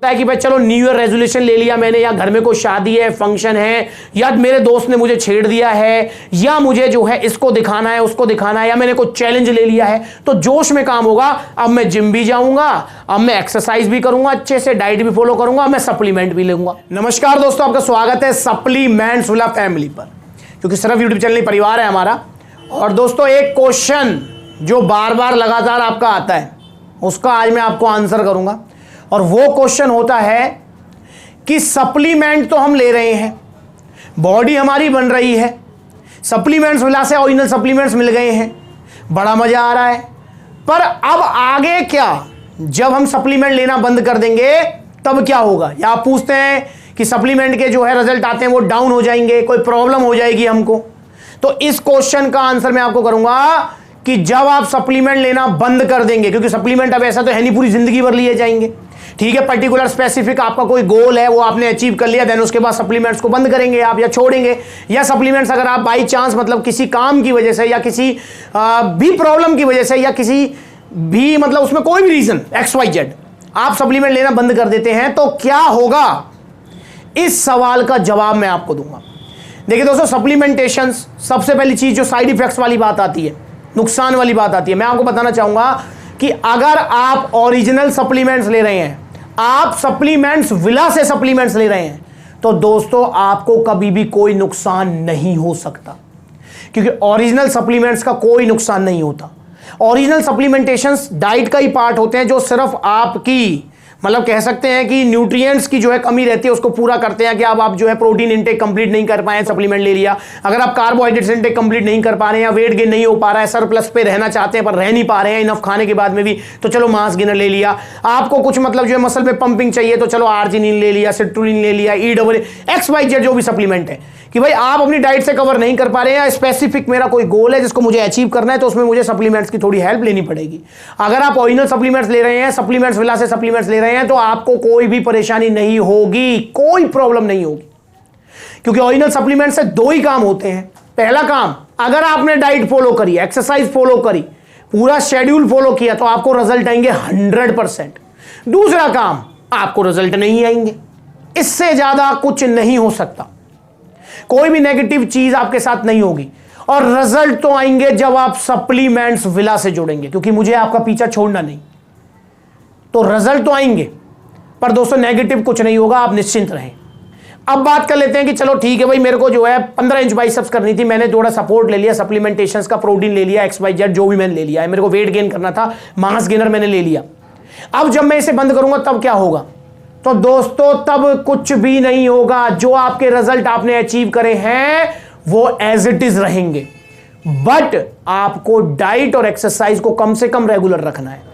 है कि भाई चलो न्यू ईयर रेजोल्यूशन ले लिया मैंने, या घर में कोई शादी है, फंक्शन है, या मेरे दोस्त ने मुझे छेड़ दिया है, या मुझे जो है इसको दिखाना है उसको दिखाना है, या मैंने कोई चैलेंज ले लिया है, तो जोश में काम होगा। अब मैं जिम भी जाऊंगा, अब मैं एक्सरसाइज भी करूंगा, अच्छे से डाइट भी फॉलो करूंगा, मैं सप्लीमेंट भी लूंगा। नमस्कार दोस्तों, आपका स्वागत है सप्लीमेंट्स विला फैमिली पर, क्योंकि सिर्फ यूट्यूब चैनल परिवार है हमारा। और दोस्तों, एक क्वेश्चन जो बार बार लगातार आपका आता है, उसका आज मैं आपको आंसर करूंगा। और वो क्वेश्चन होता है कि सप्लीमेंट तो हम ले रहे हैं, बॉडी हमारी बन रही है, सप्लीमेंट्स विला से ओरिजिनल सप्लीमेंट्स मिल गए हैं, बड़ा मजा आ रहा है, पर अब आगे क्या? जब हम सप्लीमेंट लेना बंद कर देंगे तब क्या होगा? या आप पूछते हैं कि सप्लीमेंट के जो है रिजल्ट आते हैं वो डाउन हो जाएंगे, कोई प्रॉब्लम हो जाएगी हमको। तो इस क्वेश्चन का आंसर मैं आपको करूंगा कि जब आप सप्लीमेंट लेना बंद कर देंगे, क्योंकि सप्लीमेंट अब ऐसा तो है नहीं पूरी जिंदगी भर लिए जाएंगे, ठीक है, पर्टिकुलर स्पेसिफिक आपका कोई गोल है वो आपने अचीव कर लिया, देन उसके बाद सप्लीमेंट्स को बंद करेंगे आप या छोड़ेंगे। या सप्लीमेंट्स अगर आप बाई चांस मतलब किसी काम की वजह से या किसी भी प्रॉब्लम की वजह से या किसी भी मतलब उसमें कोई भी रीजन XYZ आप सप्लीमेंट लेना बंद कर देते हैं, तो क्या होगा? इस सवाल का जवाब मैं आपको दूंगा। देखिए दोस्तों, सप्लीमेंटेशन सबसे पहली चीज जो साइड इफेक्ट्स वाली बात आती है, नुकसान वाली बात आती है, मैं आपको बताना चाहूंगा कि अगर आप ओरिजिनल सप्लीमेंट्स ले रहे हैं, आप सप्लीमेंट्स विला से सप्लीमेंट्स ले रहे हैं, तो दोस्तों आपको कभी भी कोई नुकसान नहीं हो सकता, क्योंकि ओरिजिनल सप्लीमेंट्स का कोई नुकसान नहीं होता। ओरिजिनल सप्लीमेंटेशंस डाइट का ही पार्ट होते हैं, जो सिर्फ आपकी मतलब कह सकते हैं कि न्यूट्रिएंट्स की जो है कमी रहती है उसको पूरा करते हैं। कि अब आप जो है प्रोटीन इंटेक कंप्लीट नहीं कर पाए, सप्लीमेंट ले लिया, अगर आप कार्बोहाइड्रेट्स इंटेक कंप्लीट नहीं कर पा रहे हैं, या वेट गेन नहीं हो पा रहा है, सरप्लस पे रहना चाहते हैं पर रह नहीं पा रहे हैं इनफ खाने के बाद में भी, तो चलो मास गेनर ले लिया। आपको कुछ मतलब जो है मसल में पंपिंग चाहिए, तो चलो आर्जिनिन ले लिया, सिट्रुलिन ले लिया, XYZ जो भी सप्लीमेंट है, कि भाई आप अपनी डाइट से कवर नहीं कर पा रहे हैं, या स्पेसिफिक मेरा कोई गोल है जिसको मुझे अचीव करना है, तो उसमें मुझे सप्लीमेंट्स की थोड़ी हेल्प लेनी पड़ेगी। अगर आप ओरिजिनल सप्लीमेंट्स ले रहे हैं, सप्लीमेंट्स विला से सप्लीमेंट्स ले रहे हैं, तो आपको कोई भी परेशानी नहीं होगी, कोई प्रॉब्लम नहीं होगी, क्योंकि ओरिजिनल सप्लीमेंट से दो ही काम होते हैं। पहला काम, अगर आपने डाइट फॉलो करी, एक्सरसाइज फॉलो करी, पूरा शेड्यूल फॉलो किया, तो आपको रिजल्ट आएंगे 100%। दूसरा काम, आपको रिजल्ट नहीं आएंगे, इससे ज्यादा कुछ नहीं हो सकता, कोई भी नेगेटिव चीज आपके साथ नहीं होगी। और रिजल्ट तो आएंगे जब आप सप्लीमेंट्स विला से जुड़ेंगे, क्योंकि मुझे आपका पीछा छोड़ना नहीं, तो रिजल्ट तो आएंगे, पर दोस्तों नेगेटिव कुछ नहीं होगा, आप निश्चिंत रहें। अब बात कर लेते हैं कि चलो ठीक है भाई, मेरे को जो है 15 इंच बाइसेप्स करनी थी, मैंने थोड़ा सपोर्ट ले लिया, सप्लीमेंटेशंस का प्रोटीन ले लिया, XYZ जो भी मैंने ले लिया है, मेरे को वेट गेन करना था, मास गेनर मैंने ले लिया। अब जब मैं इसे बंद करूंगा तब क्या होगा? तो दोस्तों तब कुछ भी नहीं होगा, जो आपके रिजल्ट आपने अचीव करे हैं वो एज इट इज रहेंगे, बट आपको डाइट और एक्सरसाइज को कम से कम रेगुलर रखना है।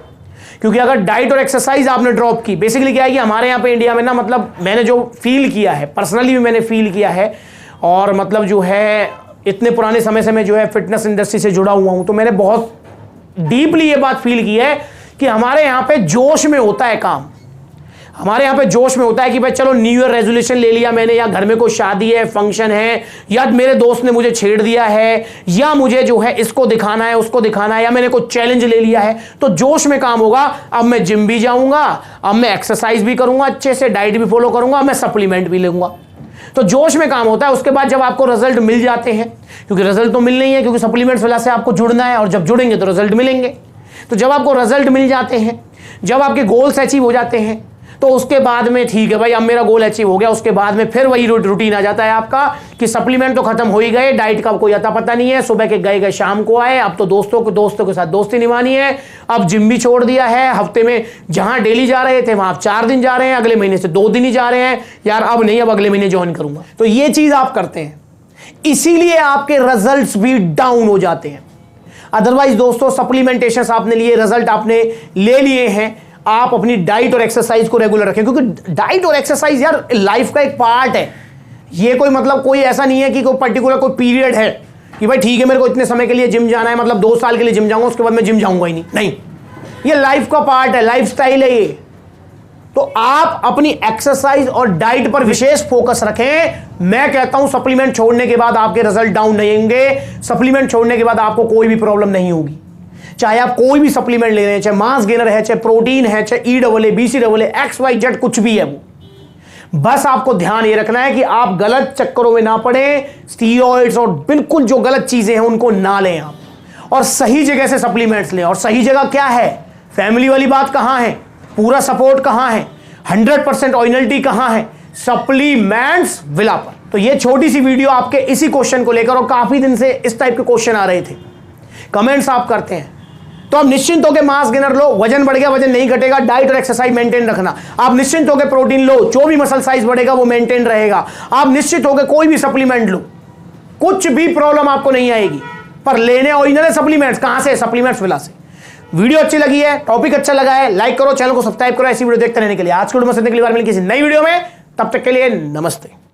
क्योंकि अगर डाइट और एक्सरसाइज आपने ड्रॉप की, बेसिकली क्या है कि हमारे यहाँ पे इंडिया में ना, मतलब मैंने जो फील किया है, पर्सनली भी मैंने फील किया है, और मतलब जो है इतने पुराने समय से मैं जो है फिटनेस इंडस्ट्री से जुड़ा हुआ हूं, तो मैंने बहुत डीपली ये बात फील की है कि हमारे यहाँ पे जोश में होता है काम, हमारे यहाँ पे जोश में होता है कि भाई चलो न्यू ईयर रेजोल्यूशन ले लिया मैंने, या घर में कोई शादी है, फंक्शन है, या मेरे दोस्त ने मुझे छेड़ दिया है, या मुझे जो है इसको दिखाना है उसको दिखाना है, या मैंने कोई चैलेंज ले लिया है, तो जोश में काम होगा। अब मैं जिम भी जाऊंगा, अब मैं एक्सरसाइज भी करूंगा, अच्छे से डाइट भी फॉलो करूंगा, मैं सप्लीमेंट भी लूंगा, तो जोश में काम होता है। उसके बाद जब आपको रिजल्ट मिल जाते हैं, क्योंकि रिजल्ट तो मिलने ही है, क्योंकि सप्लीमेंट्स वाला से आपको जुड़ना है, और जब जुड़ेंगे तो रिजल्ट मिलेंगे। तो जब आपको रिजल्ट मिल जाते हैं, जब आपके गोल्स अचीव हो जाते हैं, तो उसके बाद में ठीक है भाई, अब मेरा गोल अचीव हो गया, उसके बाद में फिर वही रूटीन आ जाता है आपका कि सप्लीमेंट तो खत्म हो ही गए, डाइट का कोई अता पता नहीं है, सुबह के गए शाम को आए, अब तो दोस्तों के साथ दोस्ती निभानी है, अब जिम भी छोड़ दिया है, हफ्ते में जहां डेली जा रहे थे वहां आप 4 दिन जा रहे हैं, अगले महीने से 2 दिन ही जा रहे हैं, यार अब नहीं, अब अगले महीने ज्वाइन करूंगा। तो ये चीज आप करते हैं, इसीलिए आपके रिजल्ट्स भी डाउन हो जाते हैं। अदरवाइज दोस्तों, सप्लीमेंटेशन आपने लिए, रिजल्ट आपने ले लिए हैं, आप अपनी डाइट और एक्सरसाइज को रेगुलर रखें, क्योंकि डाइट और एक्सरसाइज यार लाइफ का एक पार्ट है। ये कोई मतलब कोई ऐसा नहीं है कि कोई पर्टिकुलर कोई पीरियड है कि भाई ठीक है मेरे को इतने समय के लिए जिम जाना है, मतलब 2 साल के लिए जिम जाऊंगा, उसके बाद मैं जिम जाऊंगा ही नहीं, ये लाइफ का पार्ट है, लाइफ स्टाइल है ये। तो आप अपनी एक्सरसाइज और डाइट पर विशेष फोकस रखें। मैं कहता हूं सप्लीमेंट छोड़ने के बाद आपके रिजल्ट डाउन नहीं होंगे, सप्लीमेंट छोड़ने के बाद आपको कोई भी प्रॉब्लम नहीं होगी। चाहे आप कोई भी सप्लीमेंट ले रहे हैं, चाहे मास गेनर है, चाहे प्रोटीन है, चाहे EAA, BCAA, XYZ कुछ भी है, वो बस आपको ध्यान ये रखना है कि आप गलत चक्करों में ना पड़े, स्टीरॉइड्स और बिल्कुल जो गलत चीजें हैं उनको ना लें आप, और सही जगह से सप्लीमेंट्स लें। और सही जगह क्या है? फैमिली वाली बात कहां है, पूरा सपोर्ट कहां है, 100% ऑरिजिनलिटी कहां है? सप्लीमेंट्स विला पर। तो ये छोटी सी वीडियो आपके इसी क्वेश्चन को लेकर, और काफी दिन से इस टाइप के क्वेश्चन आ रहे थे, कमेंट्स आप करते हैं, तो आप निश्चिंत होकर मास गेनर लो, वजन बढ़ गया वजन नहीं घटेगा, डाइट और एक्सरसाइज मेंटेन रखना। आप निश्चिंत होकर प्रोटीन लो, जो भी मसल साइज बढ़ेगा वो मेंटेन रहेगा। आप निश्चित होकर कोई भी सप्लीमेंट लो, कुछ भी प्रॉब्लम आपको नहीं आएगी। पर लेने ओरिजिनल सप्लीमेंट्स कहां से? सप्लीमेंट्स विला से। वीडियो अच्छी लगी है, टॉपिक अच्छा लगा है, लाइक करो, चैनल को सब्सक्राइब करो ऐसी वीडियो देखते रहने के लिए। आज के वीडियो में किसी नई वीडियो में, तब तक के लिए नमस्ते।